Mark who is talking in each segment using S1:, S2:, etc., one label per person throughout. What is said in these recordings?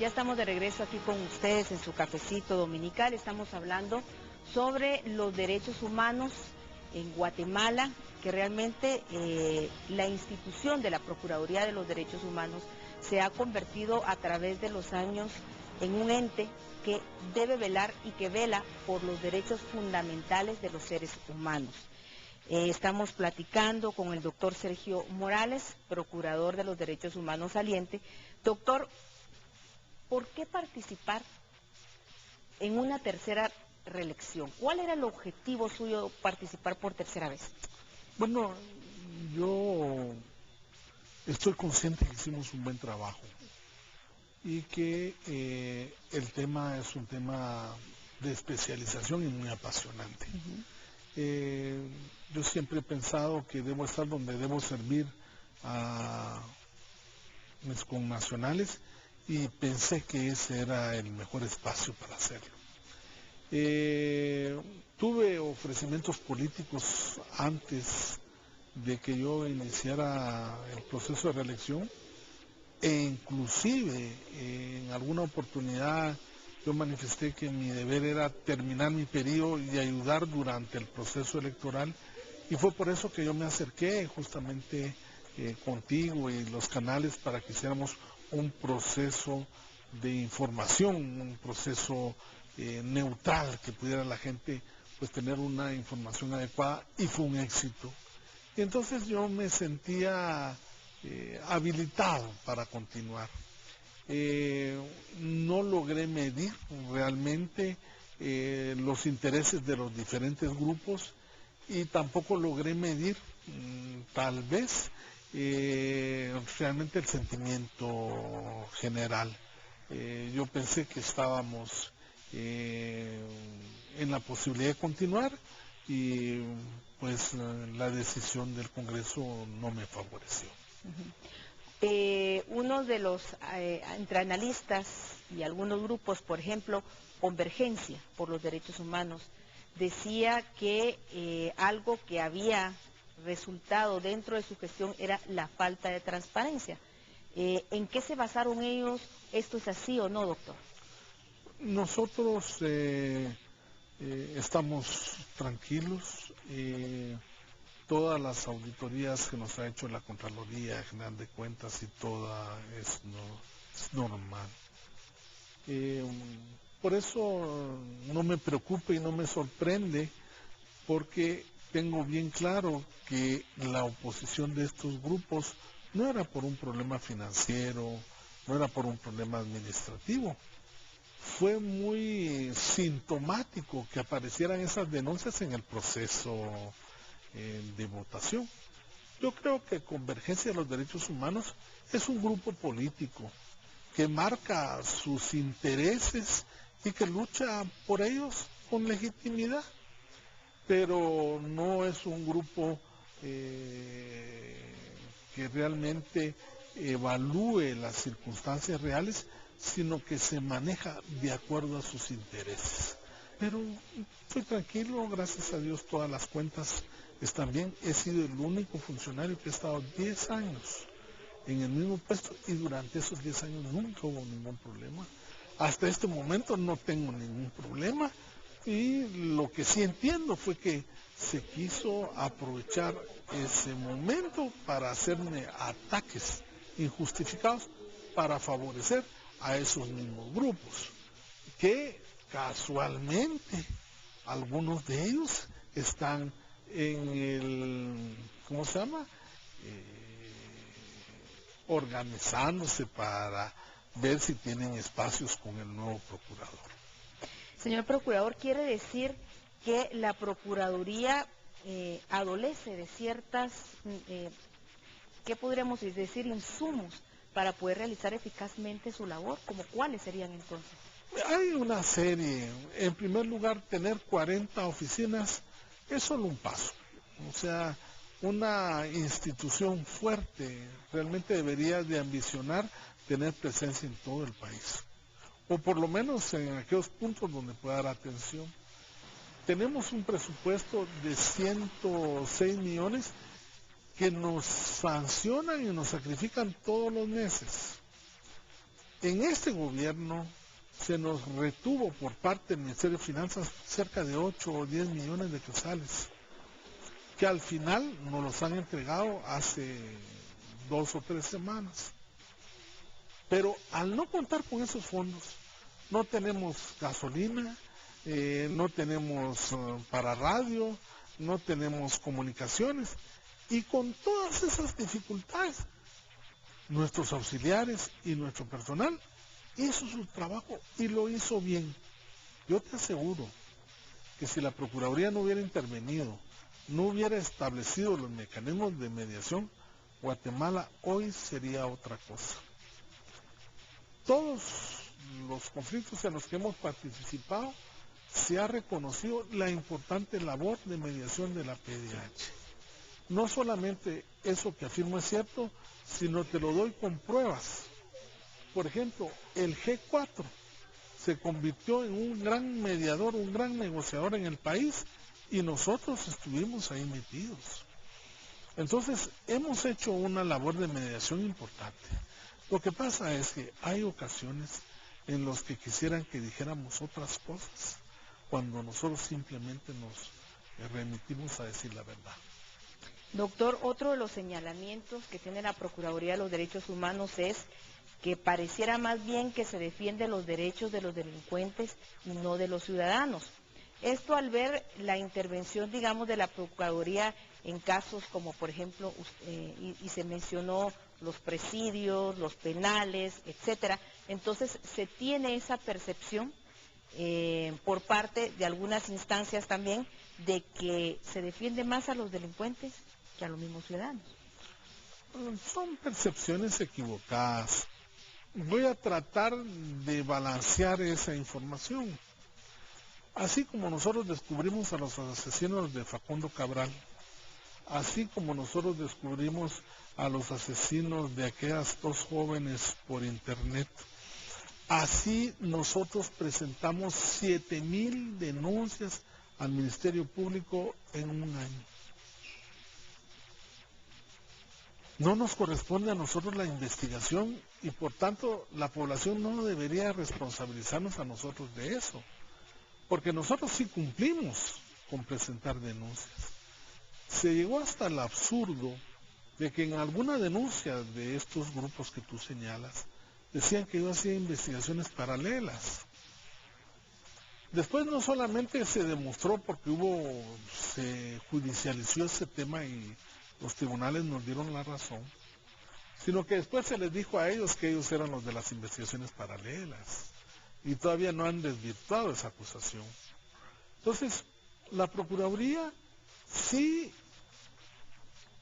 S1: Ya estamos de regreso aquí con ustedes en su cafecito dominical. Estamos hablando sobre los derechos humanos en Guatemala, que realmente la institución de la Procuraduría de los Derechos Humanos se ha convertido a través de los años en un ente que debe velar y que vela por los derechos fundamentales de los seres humanos. Estamos platicando con el doctor Sergio Morales, procurador de los derechos humanos saliente. Doctor, ¿por qué participar en una tercera reelección? ¿Cuál era el objetivo suyo participar por tercera vez?
S2: Bueno, yo estoy consciente que hicimos un buen trabajo y que el tema es un tema de especialización y muy apasionante. Yo siempre he pensado que debo estar donde debo servir a mis connacionales y pensé que ese era el mejor espacio para hacerlo. Tuve ofrecimientos políticos antes de que yo iniciara el proceso de reelección e inclusive en alguna oportunidad yo manifesté que mi deber era terminar mi periodo y ayudar durante el proceso electoral, y fue por eso que yo me acerqué justamente contigo y los canales para que hiciéramos un proceso de información, un proceso neutral, que pudiera la gente pues tener una información adecuada, y fue un éxito. Y entonces yo me sentía habilitado para continuar. No logré medir realmente los intereses de los diferentes grupos y tampoco logré medir tal vez realmente el sentimiento general. Yo pensé que estábamos en la posibilidad de continuar y pues la decisión del Congreso no me favoreció.
S1: Uno de los entre analistas y algunos grupos, por ejemplo, Convergencia por los Derechos Humanos, decía que algo que había resultado dentro de su gestión era la falta de transparencia. ¿En qué se basaron ellos? ¿Esto es así o no, doctor?
S2: Nosotros estamos tranquilos. Todas las auditorías que nos ha hecho la Contraloría General de Cuentas y toda es normal. Por eso no me preocupa y no me sorprende, porque tengo bien claro que la oposición de estos grupos no era por un problema financiero, no era por un problema administrativo. Fue muy sintomático que aparecieran esas denuncias en el proceso de votación. Yo creo que Convergencia de los Derechos Humanos es un grupo político que marca sus intereses y que lucha por ellos con legitimidad, pero no es un grupo que realmente evalúe las circunstancias reales, sino que se maneja de acuerdo a sus intereses. Pero estoy tranquilo, gracias a Dios todas las cuentas están bien. He sido el único funcionario que ha estado 10 años en el mismo puesto y durante esos 10 años nunca hubo ningún problema. Hasta este momento no tengo ningún problema, y lo que sí entiendo fue que se quiso aprovechar ese momento para hacerme ataques injustificados para favorecer a esos mismos grupos, que casualmente algunos de ellos están en el, ¿cómo se llama? Organizándose para ver si tienen espacios con el nuevo procurador.
S1: Señor procurador, ¿quiere decir que la Procuraduría adolece de ciertas, ¿qué podríamos decir, insumos para poder realizar eficazmente su labor? ¿Como cuáles serían entonces?
S2: Hay una serie. En primer lugar, tener 40 oficinas es solo un paso. O sea, una institución fuerte realmente debería de ambicionar tener presencia en todo el país, o por lo menos en aquellos puntos donde pueda dar atención. Tenemos un presupuesto de 106 millones que nos sancionan y nos sacrifican todos los meses. En este gobierno se nos retuvo por parte del Ministerio de Finanzas cerca de 8 o 10 millones de quetzales, que al final nos los han entregado hace 2 o 3 semanas. Pero al no contar con esos fondos, no tenemos gasolina, no tenemos para radio, no tenemos comunicaciones. Y con todas esas dificultades, nuestros auxiliares y nuestro personal hizo su trabajo y lo hizo bien. Yo te aseguro que si la Procuraduría no hubiera intervenido, no hubiera establecido los mecanismos de mediación, Guatemala hoy sería otra cosa. Todos los conflictos en los que hemos participado, se ha reconocido la importante labor de mediación de la PDH. No solamente eso que afirmo es cierto, sino te lo doy con pruebas. Por ejemplo, el G4 se convirtió en un gran mediador, un gran negociador en el país, y nosotros estuvimos ahí metidos. Entonces, hemos hecho una labor de mediación importante. Lo que pasa es que hay ocasiones en las que quisieran que dijéramos otras cosas, cuando nosotros simplemente nos remitimos a decir la verdad.
S1: Doctor, otro de los señalamientos que tiene la Procuraduría de los Derechos Humanos es que pareciera más bien que se defienden los derechos de los delincuentes y no de los ciudadanos. Esto al ver la intervención, digamos, de la Procuraduría en casos como, por ejemplo, y se mencionó los presidios, los penales, etcétera. Entonces, se tiene esa percepción por parte de algunas instancias también de que se defiende más a los delincuentes que a los mismos ciudadanos.
S2: Son percepciones equivocadas. Voy a tratar de balancear esa información. Así como nosotros descubrimos a los asesinos de Facundo Cabral, así como nosotros descubrimos a los asesinos de aquellas 2 jóvenes por internet, así nosotros presentamos 7,000 denuncias al Ministerio Público en un año. No nos corresponde a nosotros la investigación y por tanto la población no debería responsabilizarnos a nosotros de eso, porque nosotros sí cumplimos con presentar denuncias. Se llegó hasta el absurdo de que en alguna denuncia de estos grupos que tú señalas, decían que yo hacía investigaciones paralelas. Después no solamente se demostró porque se judicializó ese tema y los tribunales nos dieron la razón, sino que después se les dijo a ellos que ellos eran los de las investigaciones paralelas y todavía no han desvirtuado esa acusación. Entonces, la Procuraduría sí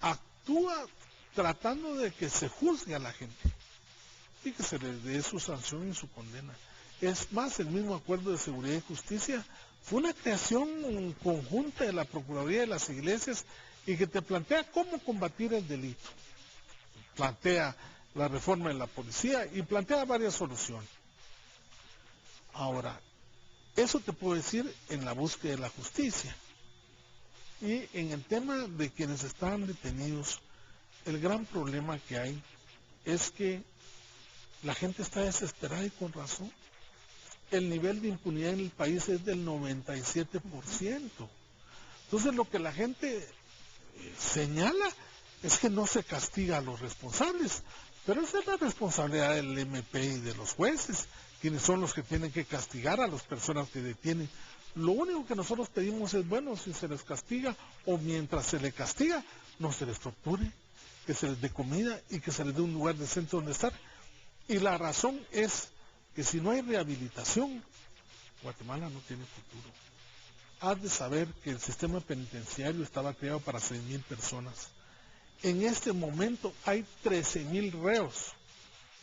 S2: actúa tratando de que se juzgue a la gente y que se les dé su sanción y su condena. Es más, el mismo Acuerdo de Seguridad y Justicia fue una creación conjunta de la Procuraduría de las iglesias y que te plantea cómo combatir el delito. Plantea la reforma de la policía y plantea varias soluciones. Ahora, eso te puedo decir en la búsqueda de la justicia. Y en el tema de quienes están detenidos, el gran problema que hay es que la gente está desesperada y con razón. El nivel de impunidad en el país es del 97%. Entonces lo que la gente señala es que no se castiga a los responsables, pero esa es la responsabilidad del MP y de los jueces, quienes son los que tienen que castigar a las personas que detienen. Lo único que nosotros pedimos es, bueno, si se les castiga o mientras se les castiga, no se les torture, que se les dé comida y que se les dé un lugar decente donde estar. Y la razón es que si no hay rehabilitación, Guatemala no tiene futuro. Has de saber que el sistema penitenciario estaba creado para 6,000 personas. En este momento hay 13,000 reos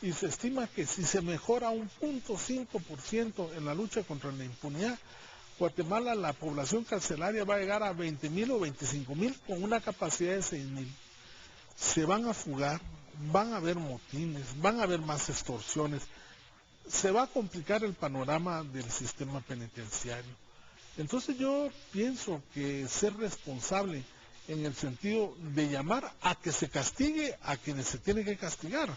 S2: y se estima que si se mejora un 0.5% en la lucha contra la impunidad, Guatemala, la población carcelaria va a llegar a 20,000 o 25,000 con una capacidad de 6,000. Se van a fugar, van a haber motines, van a haber más extorsiones. Se va a complicar el panorama del sistema penitenciario. Entonces yo pienso que ser responsable en el sentido de llamar a que se castigue a quienes se tiene que castigar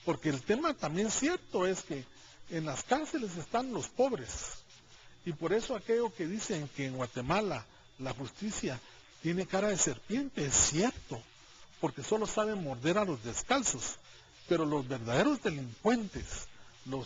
S2: Porque el tema también cierto es que en las cárceles están los pobres. Y por eso aquello que dicen que en Guatemala la justicia tiene cara de serpiente es cierto, porque solo saben morder a los descalzos. Pero los verdaderos delincuentes